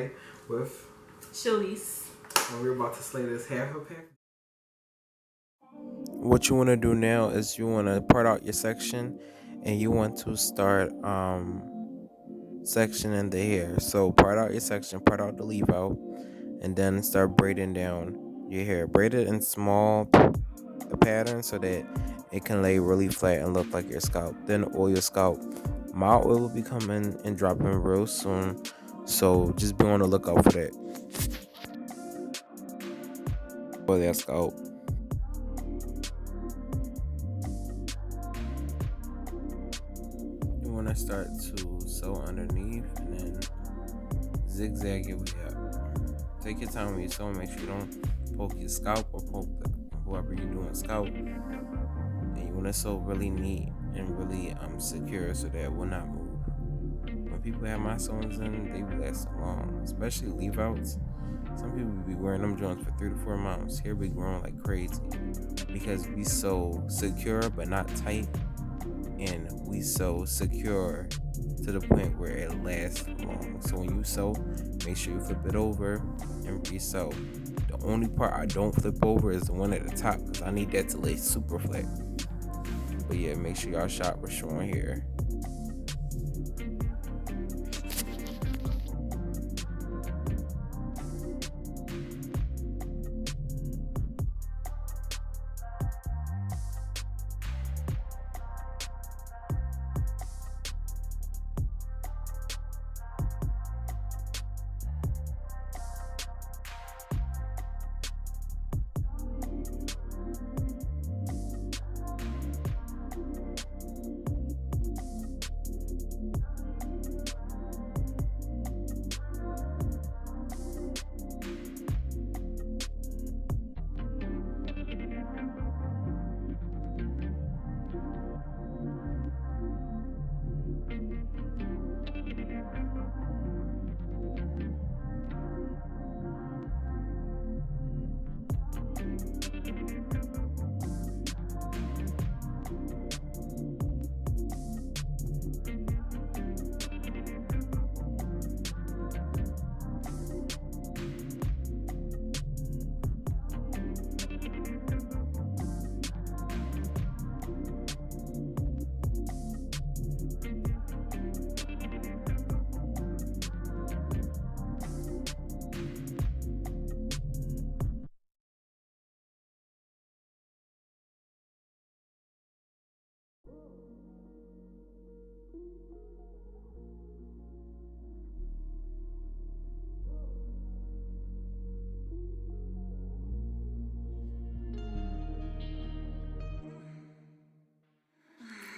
today with Chilies. and we're about to slay this half a pack. What you want to do now is you want to part out your section and you want to start sectioning the hair. So part out your section, part out the leave out, and then start braiding down your hair. Braid it in small pattern so that it can lay really flat and look like your scalp. Then oil your scalp. My oil will be coming and dropping real soon, so just be on the lookout for that. Oil that scalp. You want to start to sew underneath and then zigzag your way up. Take your time when you sew. Make sure you don't poke your scalp or poke whoever you're doing scalp. And you want to sew really neat and really secure so that it will not move. When people have my sewings in, they be lasting long, especially leave outs. Some people be wearing them joints for 3 to 4 months. Hair be growing like crazy because we so secure but not tight, and we so secure to the point where it lasts long. So when you sew, make sure you flip it over and re-sew. The only part I don't flip over is the one at the top because I need that to lay super flat. But yeah, make sure y'all shop for showing here.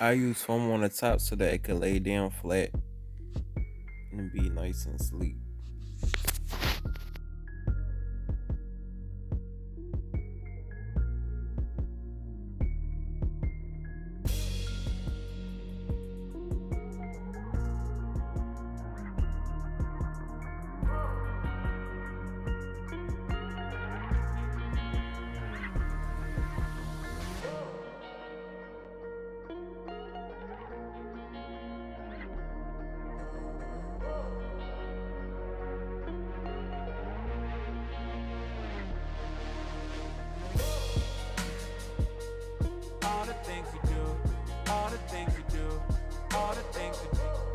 I use foam on the top so that it can lay down flat and be nice and sleek. All the things we do, all the things we do, all the things we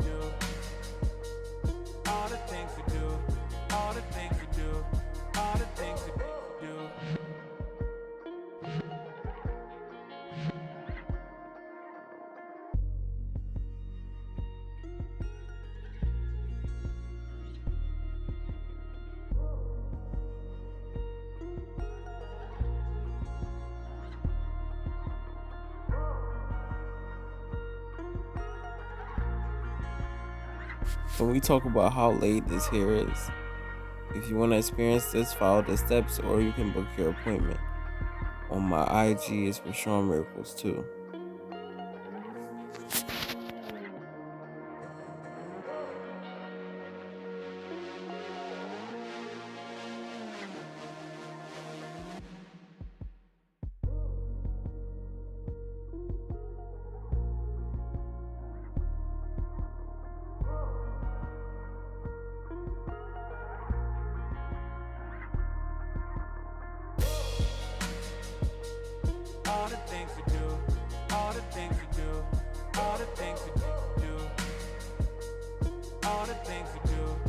do, all the things we do, all the things we do, all the things we do. When we talk about how laid this hair is, if you want to experience this, follow the steps or you can book your appointment. On my IG is for showing miracles too. the things we do, all the things we do, all the things we do, all the things we do.